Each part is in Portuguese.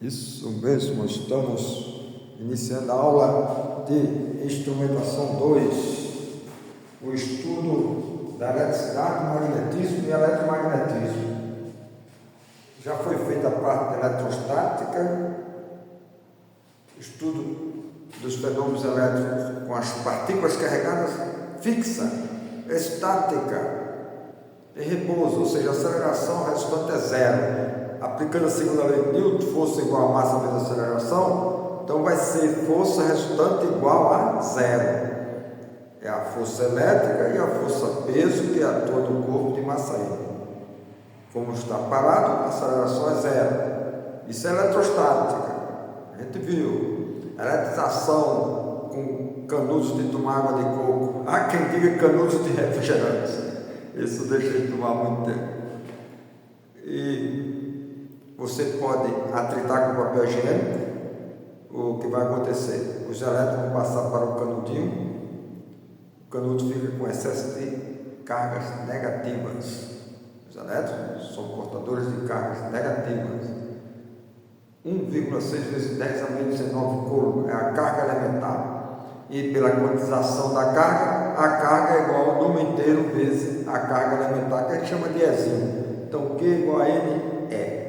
Isso mesmo, estamos iniciando a aula de Instrumentação 2, o estudo da eletricidade, magnetismo e eletromagnetismo. Já foi feita a parte da eletrostática, estudo dos fenômenos elétricos com as partículas carregadas fixa, estática e repouso, ou seja, a aceleração resultante é zero. Aplicando a segunda lei de Newton, força igual a massa vezes aceleração, então vai ser força resultante igual a zero. É a força elétrica e a força peso que atua no corpo de massa Y. Como está parado, a aceleração é zero. Isso é eletrostática. A gente viu. Eletrização com canudos de tomar água de coco. Há quem diga canudos de refrigerante. Isso deixa de tomar muito tempo. E você pode atritar com papel higiênico. O que vai acontecer? Os elétrons vão passar para o canudinho. O canudo fica com excesso de cargas negativas. Os elétrons são portadores de cargas negativas. 1,6 vezes 10 a menos 19 coulomb é a carga elementar. E pela quantização da carga, a carga é igual ao número inteiro vezes a carga elementar, que a gente chama de Ezinho. Então, Q igual a N é.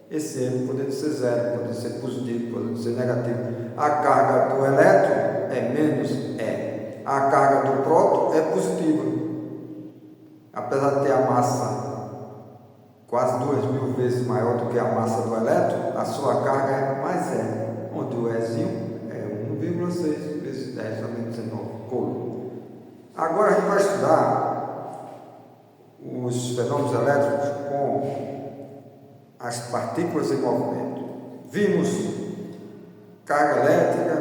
Esse N podendo ser zero, pode ser positivo, pode ser negativo. A carga do elétron é menos E. A carga do próton é positiva. Apesar de ter a massa quase 2.000 vezes maior do que a massa do elétron, a sua carga é mais E, onde o Ezinho é 1,6 vezes 10 a menos 19 coulomb. Agora a gente vai estudar os fenômenos elétricos com as partículas em movimento. Vimos carga elétrica,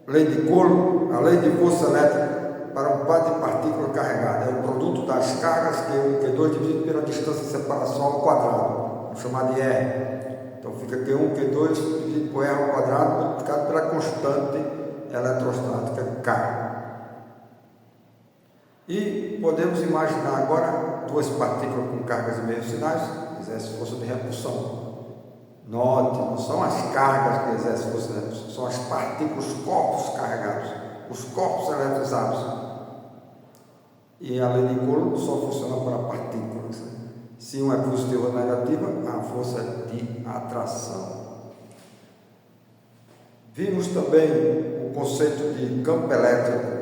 lei de Coulomb, a lei de força elétrica para um par de partículas carregadas. É o produto das cargas Q1 e Q2 dividido pela distância de separação ao quadrado, vamos chamar de R. Então fica Q1 e Q2 dividido por R ao quadrado multiplicado pela constante eletrostática K. E podemos imaginar agora duas partículas com cargas e meios sinais que exercem força de repulsão. Note, não são as cargas que exercem força de repulsão, são as partículas, os corpos carregados, os corpos eletrizados. E a lei de Coulomb só funciona para partículas. Se um é positivo ou negativo, a força é de atração. Vimos também o conceito de campo elétrico.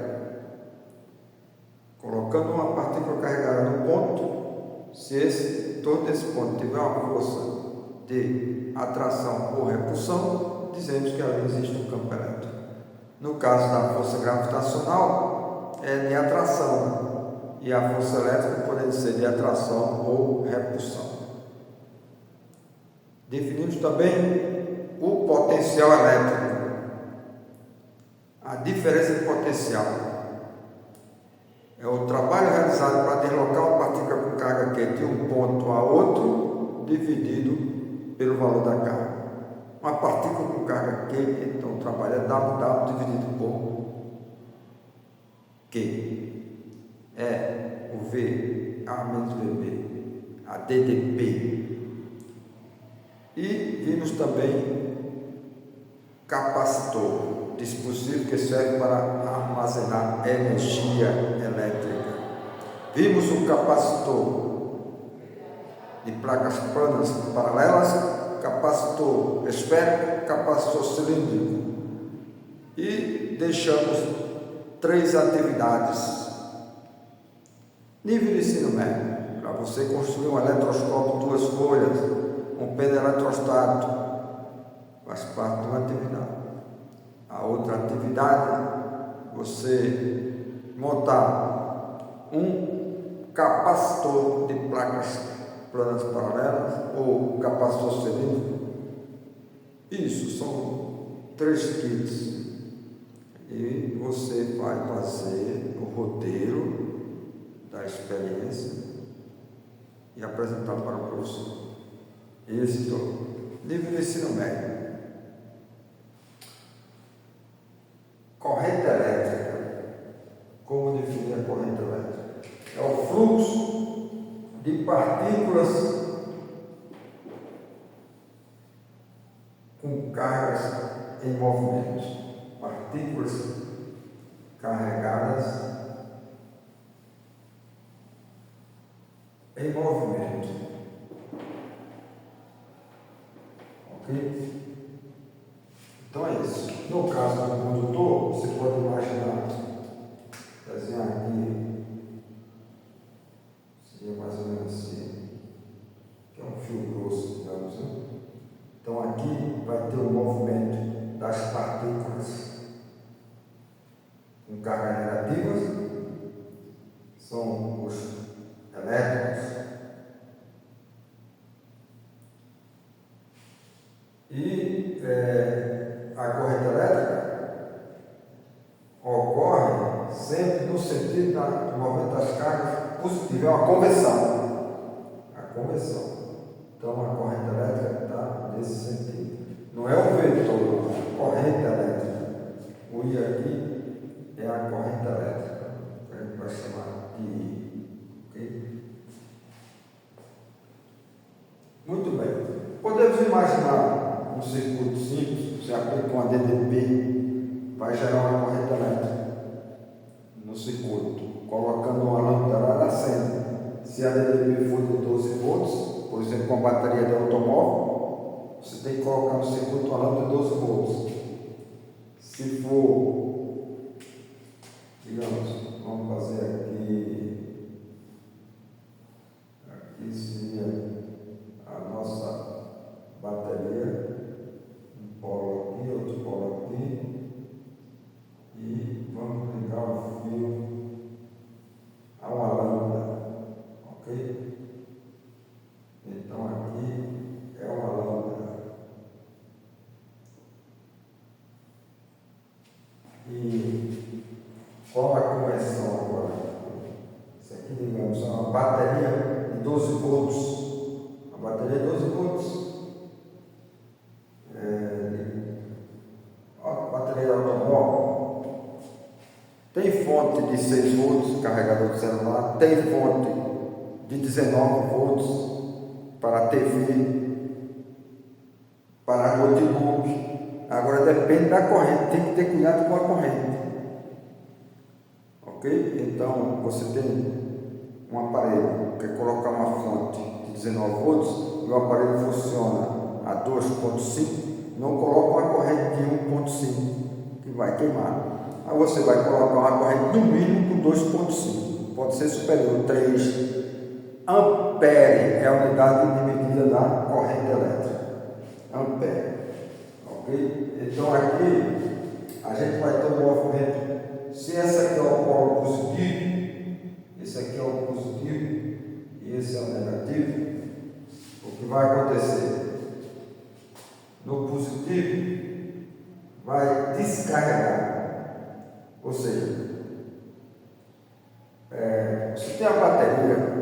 Colocando uma partícula carregada no ponto, se todo esse ponto tiver uma força de atração ou repulsão, dizemos que ali existe um campo elétrico. No caso da força gravitacional, é de atração, e a força elétrica pode ser de atração ou repulsão. Definimos também o potencial elétrico. A diferença de potencial é o trabalho realizado para deslocar uma partícula com carga Q de um ponto a outro, dividido pelo valor da carga. Uma partícula com carga Q, então o trabalho é WW dividido por Q. É o V, A menos VB, a DDP. E vimos também capacitor, dispositivo que serve para armazenar energia elétrica. Vimos o capacitor de placas planas paralelas, capacitor esférico, capacitor cilíndrico. E deixamos 3 atividades. Nível de ensino médio, para você construir um eletroscópio 2 folhas, um pêndulo eletrostático, faz parte de uma atividade. A outra atividade, você montar um capacitor de placas planas paralelas ou capacitor cilíndrico. Isso são 3 kits. E você vai fazer o roteiro da experiência e apresentar para o professor. Isso, nível de ensino médio. Corrente elétrica. Como definir a corrente elétrica? É o fluxo de partículas com cargas em movimento, partículas carregadas em movimento. Ok? Então é isso. No caso do condutor, você pode imaginar, desenhar aqui, seria mais ou menos assim, que é um fio grosso, digamos, né? Então aqui vai ter o movimento das partículas com cargas negativas, são os elétrons, e a corrente elétrica ocorre sempre no sentido do movimento das cargas positivo, é uma conversão. A conversão. Então a corrente elétrica está nesse sentido. Não é o vetor, é a corrente elétrica. O I aqui é a corrente elétrica. A gente vai chamar de I. Okay? Muito bem. Podemos imaginar um circuito simples, você aplica uma DDP, vai gerar uma corrente elétrica no circuito, colocando uma lâmpada, ela acende. Se a DDP for de 12 volts, por exemplo, com a bateria de automóvel, você tem que colocar no circuito uma lâmpada de 12 volts. Se for, digamos, vamos fazer aqui seria a nossa bateria, um polo aqui, outro polo aqui, e vamos ligar o fio a uma lâmpada, ok? Então aqui é uma lâmpada. E qual a conversão agora? Isso aqui, digamos, é uma bateria de 12 volts. A bateria de 12 volts. A bateria de automóvel tem fonte de 6 volts, carregador de celular, tem fonte de 19 volts para a TV, para notebook. Agora depende da corrente, tem que ter cuidado com a corrente. Ok? Então você tem um aparelho, quer colocar uma fonte de 19 volts e o aparelho funciona a 2,5, não coloca uma corrente de 1,5 que vai queimar. Aí você vai colocar uma corrente no mínimo com 2,5, pode ser superior, 3 ampere é a unidade de medida da corrente elétrica. Ampere. Ok? Então aqui a gente vai ter um movimento. Se esse aqui é o polo positivo, esse aqui é o positivo e esse é o negativo, o que vai acontecer? No positivo vai descarregar. Ou seja, se tem a bateria,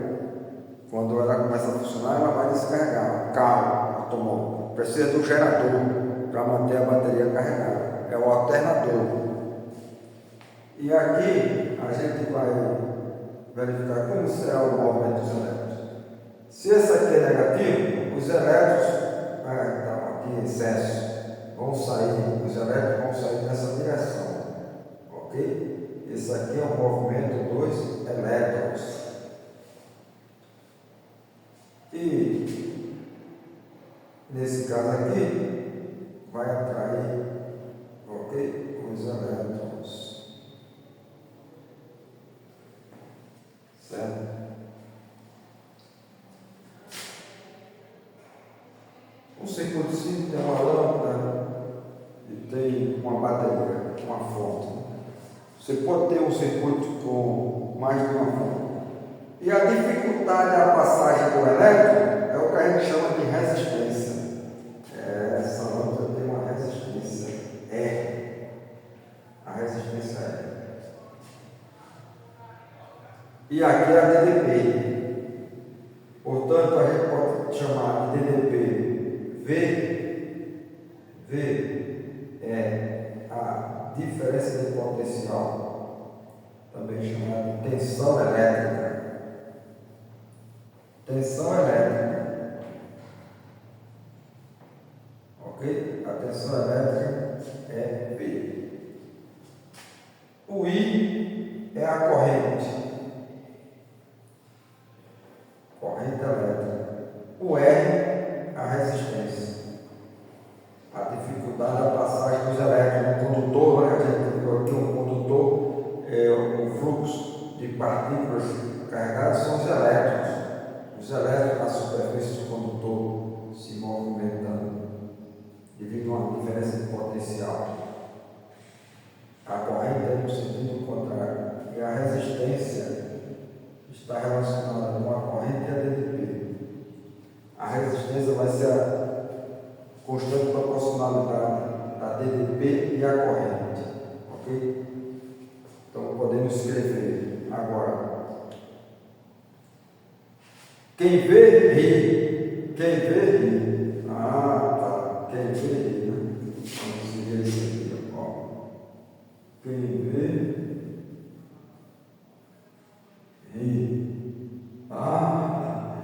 quando ela começa a funcionar, ela vai descarregar. Carro, automóvel, precisa do gerador para manter a bateria carregada. É o alternador. E aqui a gente vai verificar como será o movimento dos elétrons. Se esse aqui é negativo, os elétrons estão aqui em excesso, vão sair, os elétrons vão sair nessa direção. Ok? Esse aqui é o movimento dos elétrons. E nesse caso aqui vai atrair, ok, os elétrons. Certo? Um circuito simples tem uma lâmpada e tem uma bateria, uma fonte. Você pode ter um circuito com mais de uma fonte. E a dificuldade da passagem do elétron é o que a gente chama de resistência. Essa lâmpada tem uma resistência R. A resistência R. E aqui é a DDP. Portanto, a gente pode chamar de DDP V. V é a diferença de potencial, também chamada de tensão elétrica. Tensão elétrica. ok? A tensão elétrica é V. O I é a corrente elétrica. O R, a resistência. A dificuldade da passagem dos elétrons no condutor, né? A gente viu aqui um condutor, o fluxo de partículas carregadas são os elétrons. Os elétrons na superfície do condutor se movimentando devido a uma diferença de potencial. A corrente é no sentido contrário. E a resistência está relacionada com a corrente e a DDP. A resistência vai ser a constante proporcionalidade da DDP e a corrente. Ok? Então podemos escrever agora. Quem vê, ri. Quem vê, ri. Ah, tá. Quem vê, ri, né? Vamos seguir isso aqui, ó. Quem vê, ri. Ah,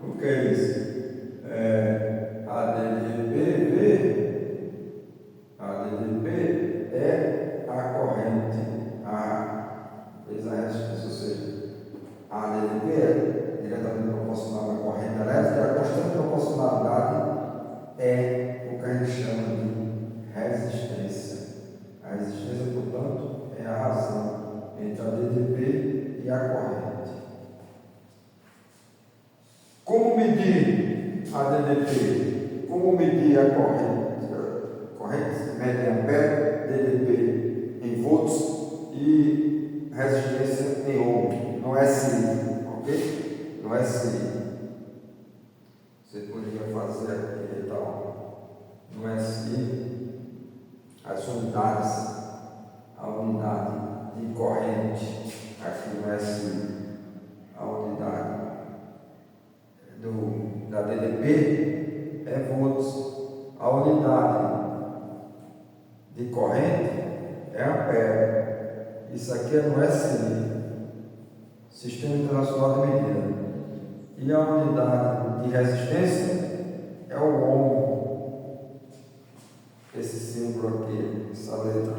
o que é isso? A DDP é a corrente. Fez a resistência, ou seja, a DDP é diretamente proporcional à corrente elétrica, e a constante proporcionalidade é o que a gente chama de resistência. A resistência, portanto, é a razão entre a DDP e a corrente. Como medir a DDP? Como medir a corrente? Corrente mede em ampere, DDP em volts e resistência em ohm, no SI, ok? No SI. Você poderia fazer aqui então, no SI, as unidades, a unidade de corrente, aqui no SI, a unidade da DDP é volts, a unidade de corrente é ampere. Isso aqui é no SI, Sistema Internacional de Medida. E a unidade de resistência é o ohm. Esse símbolo aqui, essa letra,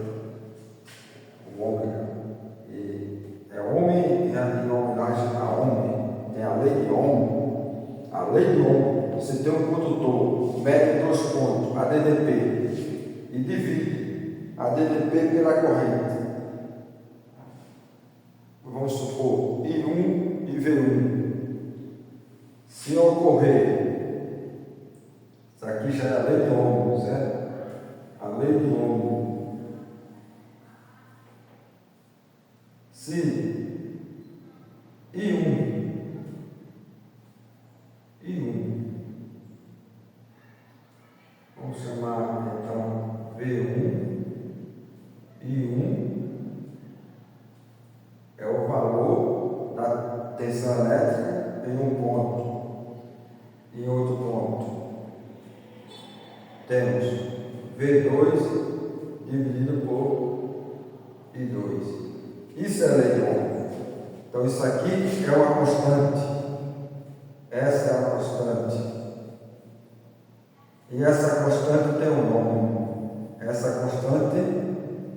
o ômega. E é ohm em homenagem a ohm. Tem a lei de ohm. A lei de ohm, você tem um condutor, mede 2 pontos, a DDP, e divide a DDP pela corrente. Vamos supor I1 e V1. Se ocorrer, isso aqui já é a lei de Ohm, certo? A lei de Ohm. Se I1, vamos chamar então V1, I1, é o valor da tensão elétrica em um ponto. Em outro ponto, temos V2 dividido por I2. Isso é lei de Ohm. Então, isso aqui é uma constante. Essa é a constante. E essa constante tem um nome. Essa constante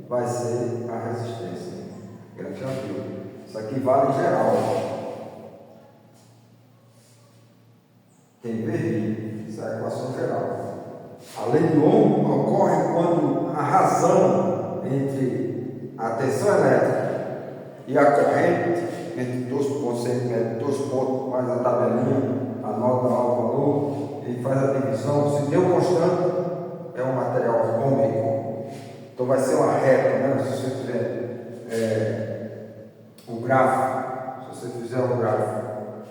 vai ser a resistência. Ele já viu. Isso aqui vale geral. Quem vê, isso é a equação geral. A lei de Ohm ocorre quando a razão entre a tensão elétrica e a corrente, entre 2 pontos, entre 2 pontos, faz a tabelinha, anota lá o valor e faz a divisão. Se deu constante, é um material ômico. Então vai ser uma reta, né? Se você fizer o gráfico, se você fizer o gráfico,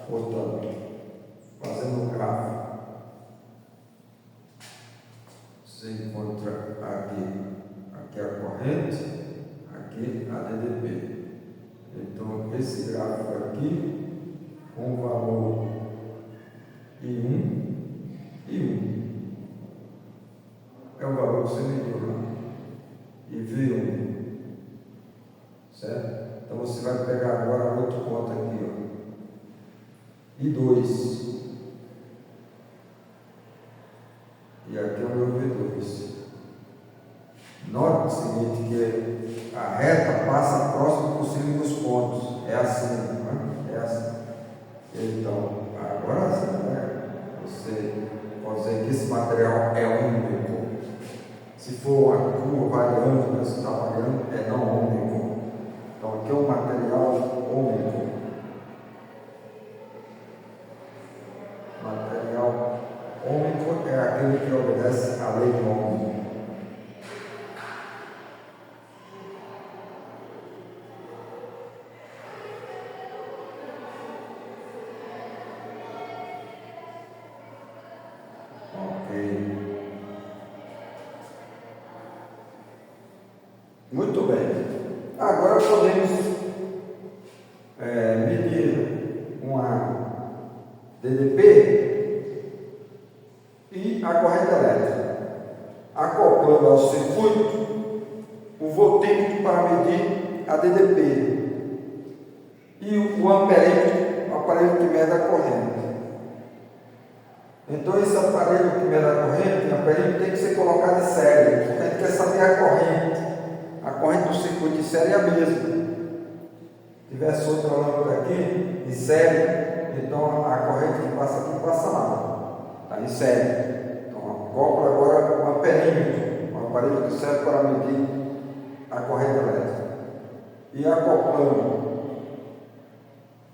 portanto, fazendo o gráfico, você encontra aqui a corrente, aqui a DDP. Então, esse gráfico aqui, com o valor I1, é o valor que você mediu lá, e V1, certo? Então, você vai pegar agora outro ponto aqui, ó, I2. E aqui é o meu V2. Note o seguinte, que a reta passa próximo possível dos pontos. É assim, né? É assim. Então, agora sim, né? Você pode dizer que esse material é único. Se for uma curva variando, você está variando, é não único. Então, aqui é um material único. Material único é aquele que obedece à lei do Ohm. Muito bem. Agora podemos medir uma DDP e a corrente elétrica, acoplando ao circuito o voltímetro para medir a DDP e o amperímetro, o aparelho que mede a corrente. Então esse aparelho que mede a corrente, o amperímetro, tem que ser colocado em série, porque a gente quer saber a corrente. A corrente do circuito de série é a mesma. Se tivesse outra lâmpada aqui, em série, então a corrente que passa aqui passa lá. Está em série. Então acopla agora o amperímetro, um aparelho que serve para medir a corrente elétrica. E acoplando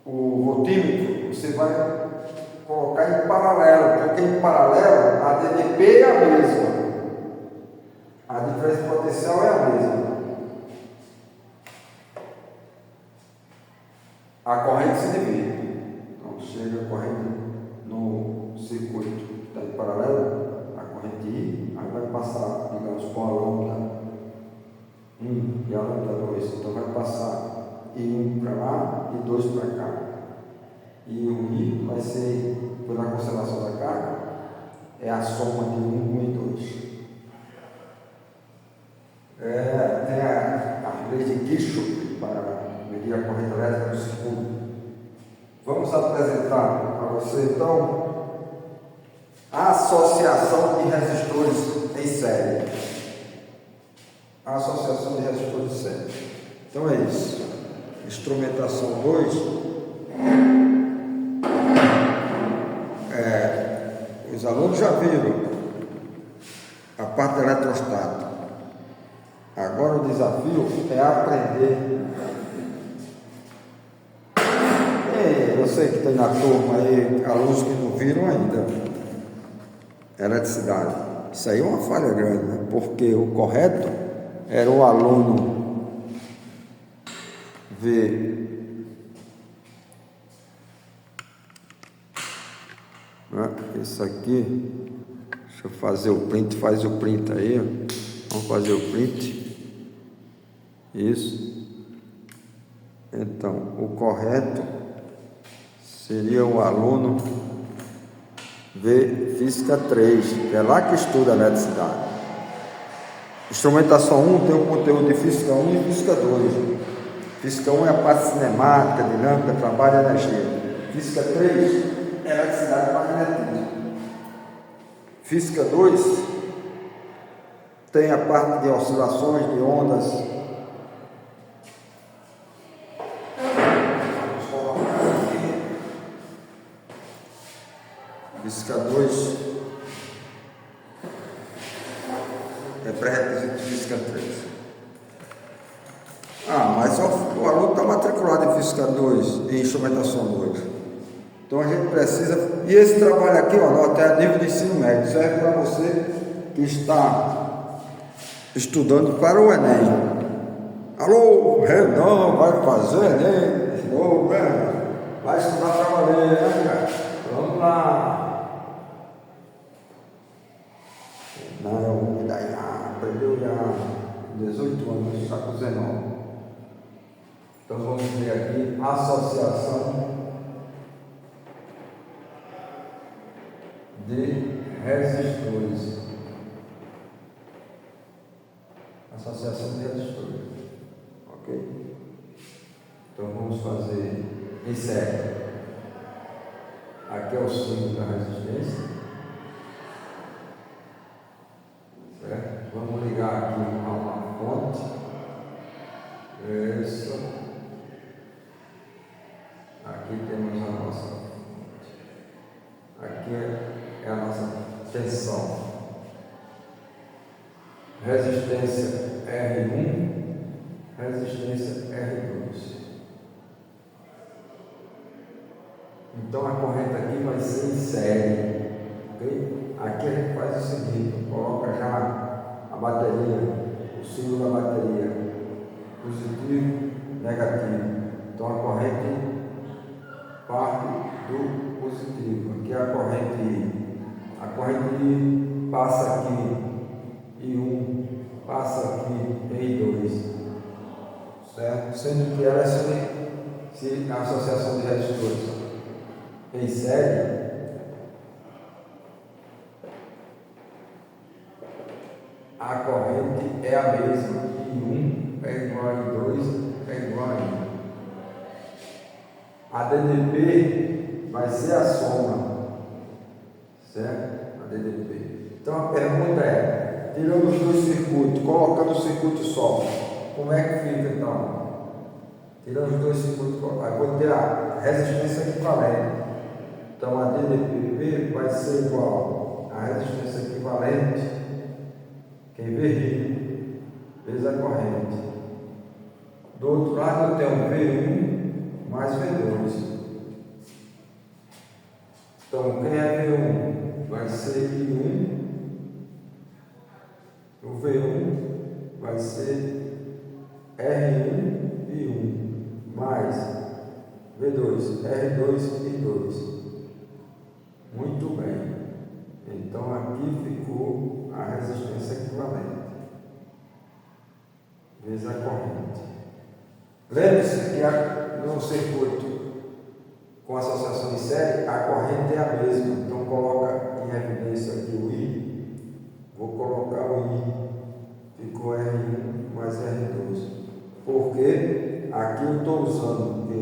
o voltímetro, você vai colocar em paralelo, porque em paralelo a DDP é a mesma. A diferença potencial é a mesma. A corrente se divide. Então, chega a corrente no circuito que está em paralelo, a corrente I, aí vai passar, digamos, com a lâmpada 1 e a lâmpada 2. Então, vai passar I1 para lá e 2 para cá. E o I vai ser, pela conservação da carga, é a soma de 1 e 2. Tem a lei de Kirchhoff para medir a corrente elétrica no circuito. Vamos apresentar para você então a associação de resistores em série. A associação de resistores em série. Então é isso. Instrumentação 2. Os alunos já viram a parte do eletrostato. Agora o desafio é aprender. Eu sei que tem na turma aí alunos que não viram ainda eletricidade. Isso aí é uma falha grande, né? Porque o correto era o aluno ver, né? Isso aqui, deixa eu fazer o print, faz o print aí, vamos fazer o print, isso. Então, o correto seria o aluno ver Física 3, que é lá que estuda a eletricidade. Instrumentação 1 tem o conteúdo de Física 1 e Física 2. Física 1 é a parte cinemática, dinâmica, trabalho e energia. Física 3 é eletricidade e magnetismo. Física 2 tem a parte de oscilações, de ondas. Física 2 é pré-requisito de Física 3. Mas o aluno está matriculado em Física 2, em Instrumentação 2. Então a gente precisa. E esse trabalho aqui, ó, até a nível de ensino médio, serve para você que está estudando para o Enem. Alô, Renan, vai fazer Enem? Ô, Renan, vai estudar para valer, né, cara? Vamos lá. Não, aprendeu já 18 anos, está com 19. Então vamos ver aqui associação de resistores. Associação de resistores. Ok? Então vamos fazer em série. Aqui é o símbolo da resistência. tensão. Resistência R1, resistência R2. Então a corrente aqui vai ser em série, ok? Aqui a gente faz o seguinte, coloca já a bateria, o símbolo da bateria, positivo, negativo. Então a corrente parte do positivo. Aqui a corrente I passa aqui em 1, passa aqui em 2, certo? Sendo que ela se a associação de resistores em série, a corrente é a mesma, I1 é igual a I2 é igual a I. A DDP vai ser a soma, certo? A DDP. Então a pergunta é, tirando os dois circuitos, colocando o circuito só, como é que fica então? Tirando os dois circuitos, aí vou ter a resistência equivalente. Então a DDP vai ser igual à resistência equivalente, que é V vezes a corrente. Do outro lado eu tenho V1 mais V2. Então quem é V1 vai ser I1, o V1 vai ser R1 I1 mais V2, R2 I2. Muito bem. Então aqui ficou a resistência equivalente vezes a corrente. Lembre-se que no circuito com associação em série, a corrente é a mesma. Então coloca em evidência aqui o I. Vou colocar o I. Ficou R1 mais R2. Porque aqui eu estou usando que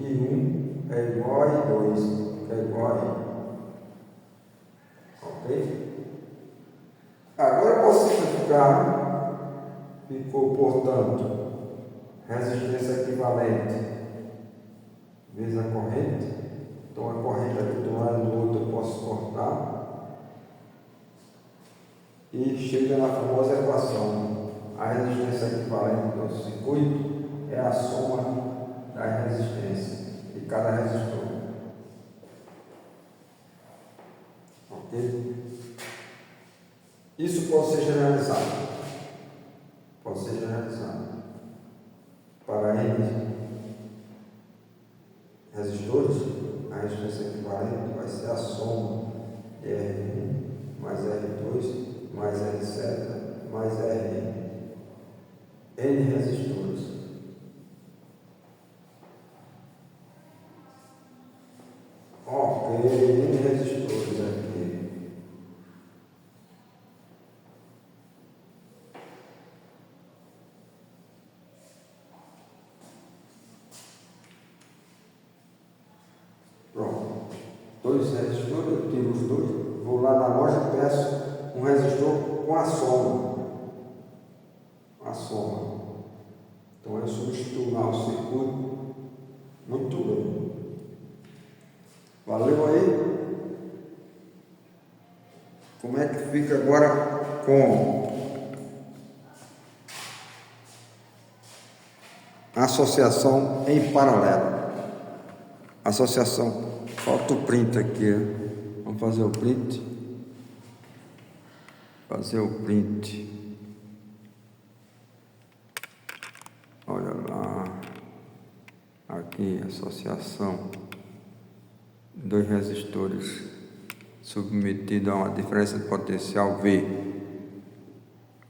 I1 é igual a I2, que é igual a I. Ok? Agora eu posso simplificar. Ficou, portanto, resistência equivalente vezes a corrente. Então a corrente aqui do lado do outro eu posso cortar. E chega na famosa equação. A resistência equivalente do circuito é a soma da resistência de cada resistor. Ok? Isso pode ser generalizado. Pode ser generalizado para N resistores. A resistência equivalente vai ser a soma de R1 mais R2 mais R7 mais Rn. N resistores. Ok, N resistores aqui. Dois resistores, eu tiro os dois, vou lá na loja e peço um resistor com a soma. A soma. Então eu substituo lá o circuito. Muito bem. Valeu aí? Como é que fica agora com associação em paralelo? Associação. Falta o print aqui. Vamos fazer o print. Fazer o print. Olha lá. Aqui, associação. Dois resistores submetidos a uma diferença de potencial V.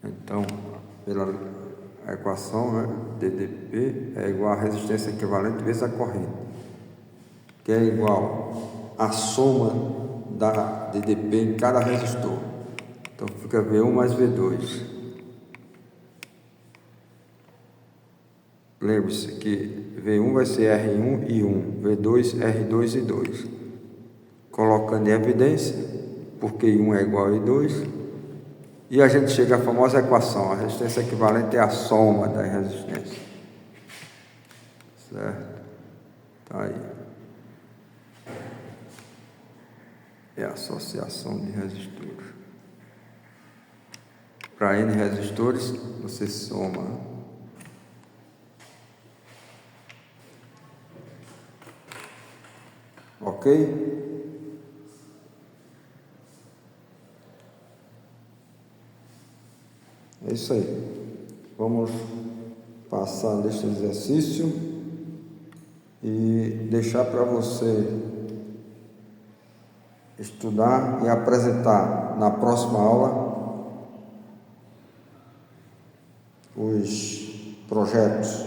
Então, pela equação, né, DDP é igual a resistência equivalente vezes a corrente, que é igual à soma da DDP em cada resistor. Então fica V1 mais V2. Lembre-se que V1 vai ser R1 e 1, V2, R2 e 2. Colocando em evidência, porque I1 é igual a I2, e a gente chega à famosa equação, a resistência equivalente é a soma das resistências. Certo? Tá aí. É a associação de resistores. para N resistores, você soma. Ok? É isso aí. Vamos passar neste exercício e deixar para você estudar e apresentar na próxima aula os projetos,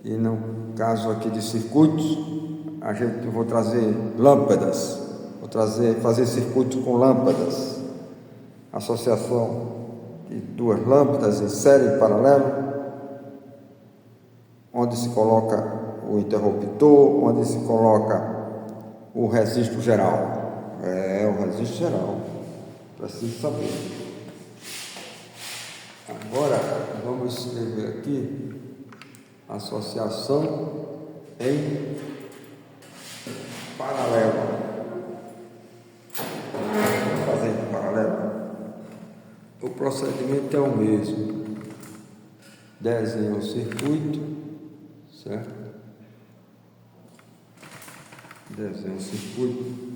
e no caso aqui de circuitos, eu vou trazer lâmpadas, fazer circuitos com lâmpadas, associação de duas lâmpadas em série e paralelo, onde se coloca o interruptor, onde se coloca o registro geral. O registro geral, preciso saber. Agora vamos escrever aqui associação em paralelo. Vamos fazer em paralelo. O procedimento é o mesmo. Desenha o circuito, certo? Desenha o circuito.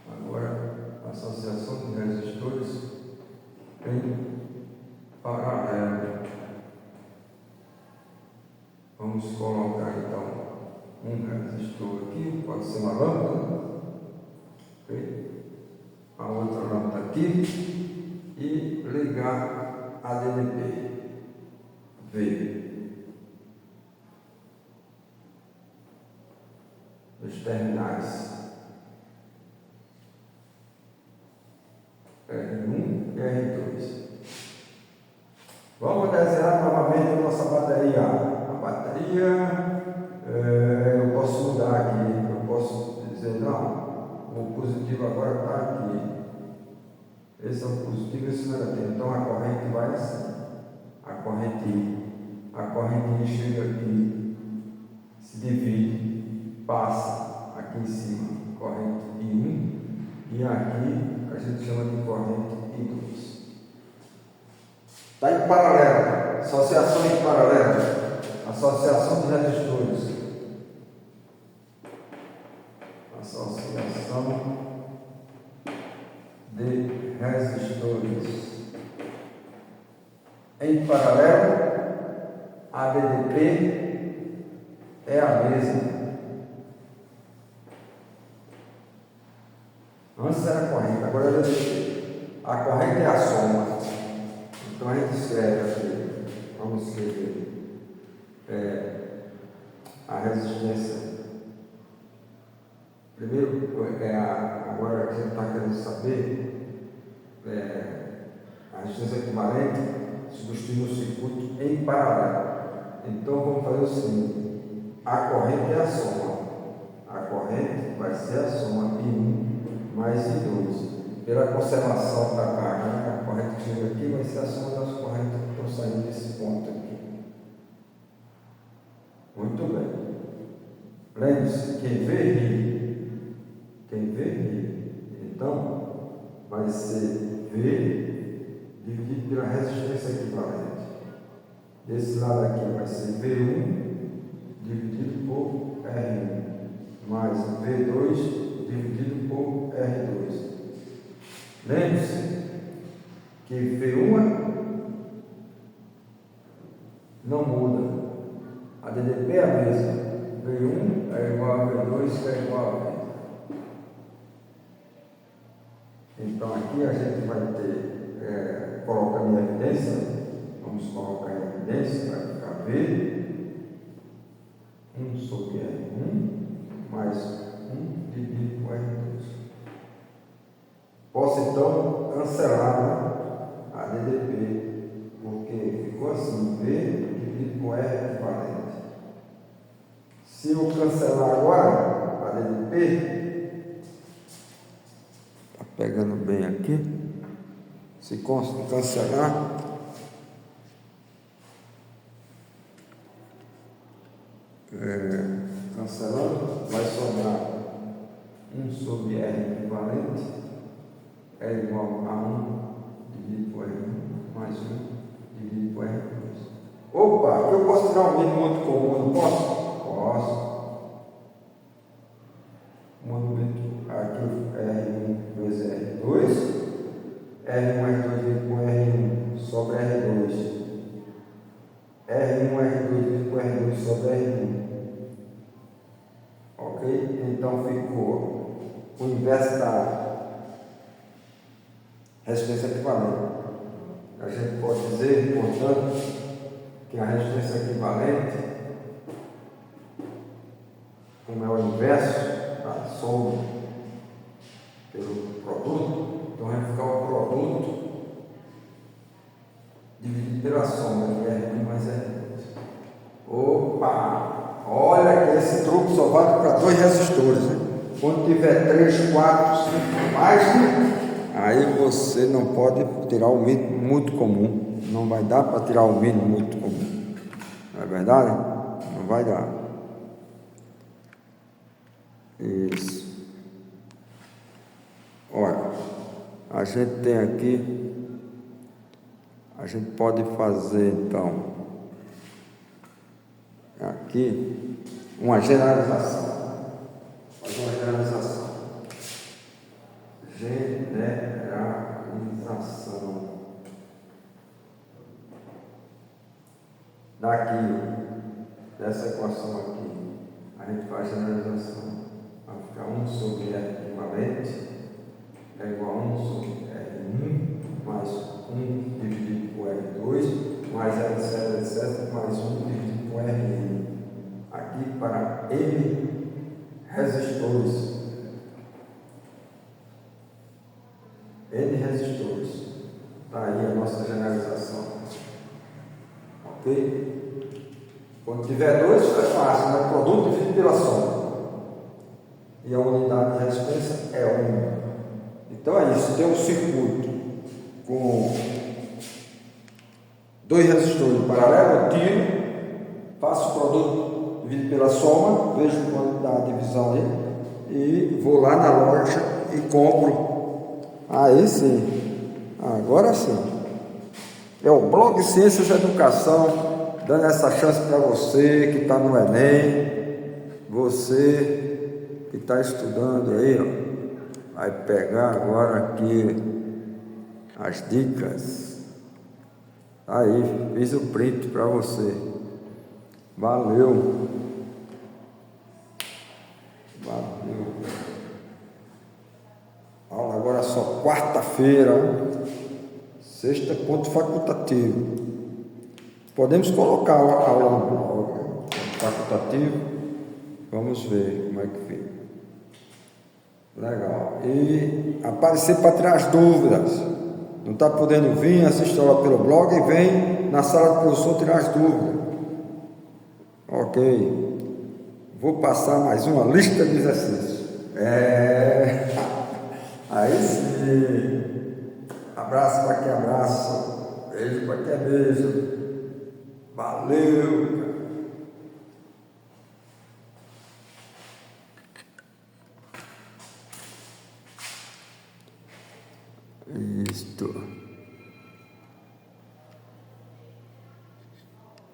Agora, associação de resistores em paralelo. Vamos colocar então um resistor aqui, pode ser uma lâmpada, okay? A outra lâmpada aqui e ligar a DDP V dos terminais R1 e R2. Vamos desenhar novamente a nossa bateria. A bateria eu posso mudar aqui, eu posso dizer não, o positivo agora está aqui. Esse é o positivo, esse não é negativo. Então a corrente vai assim. A corrente I chega aqui, se divide, passa aqui em cima, corrente I1, e aqui a gente chama de corrente I2. Está em paralelo, associação em paralelo, associação de resistores. Associação de resistores. Em paralelo, a DDP é a mesma. Antes era a corrente, agora é a DDP. A corrente é a soma. Então a gente escreve aqui, vamos escrever a resistência. Primeiro, agora que a gente está querendo saber, a resistência equivalente substitui o circuito em paralelo. Então vamos fazer o seguinte: a corrente é a soma. A corrente vai ser a soma I1 mais I2. Pela conservação da carga, a corrente que chega aqui vai ser a soma das correntes que estão saindo desse ponto aqui. Muito bem. Lembre-se, quem vê ri. Então, vai ser V dividido pela resistência equivalente. Desse lado aqui vai ser V1 dividido por R1 mais V2 dividido por R2. Lembre-se que V1 não muda. A DDP é a mesma. V1 é igual a V2 que é igual a V. Então aqui a gente vai ter, colocando em evidência, vamos colocar em evidência, vai ficar V, 1 sobre R1, mais 1 dividido por R2. Posso então cancelar a DDP, porque ficou assim, V dividido por R equivalente. Se eu cancelar agora a DDP, pegando bem aqui, se cancelar, Cancelando, vai sobrar 1 sobre R equivalente é igual a 1 dividido por R1 mais 1 dividido por R2. Opa, eu posso tirar um mínimo muito comum, não posso? Posso. Movimento aqui R1 vezes R2. R1, R2 dividido por R1 sobre R2. R1, R2 dividido por R2 sobre R1. Ok? Então ficou o inverso da resistência equivalente. A gente pode dizer, portanto, que a resistência equivalente, como é o inverso da soma pelo produto, então vai ficar o produto dividido pela soma de R1 mais R2. Opa! Olha que esse truque só vale para 2 resistores, né? Quando tiver 3, 4, 5 mais, aí você não pode tirar o mínimo muito comum. Não vai dar para tirar o mínimo muito comum. Não é verdade? Não vai dar. Isso. Olha, a gente tem aqui, a gente pode fazer então aqui uma generalização. Fazer uma generalização. Generalização. Daqui, dessa equação aqui, a gente faz generalização. Vai ficar 1 sobre R equivalente é igual a 1 sobre R1 mais 1 dividido por R2 mais etc, etc, mais 1 dividido por R1. Aqui para N resistores. N resistores. Está aí a nossa generalização. Ok? Quando tiver 2, é fácil, né? Produto dividido pela soma. E a unidade de resistência é 1. Então é isso. Tem um circuito com 2 resistores em paralelo, eu tiro, faço o produto dividido pela soma, vejo quanto dá a divisão aí e vou lá na loja e compro. Aí sim. Agora sim. É o blog Ciências e Educação dando essa chance para você que está no Enem, você que está estudando aí, ó, vai pegar agora aqui as dicas. Aí, fiz o print para você. Valeu. Valeu. Aula agora só quarta-feira. Sexta, ponto facultativo. Podemos colocar a aula no blog facultativo. Vamos ver como é que fica. Legal. E aparecer para tirar as dúvidas. Não está podendo vir, assiste a aula pelo blog e vem na sala do professor tirar as dúvidas. Ok. Vou passar mais uma lista de exercícios. Aí sim. Abraço para quem abraça. Beijo para quem beija. Valeu. Isto.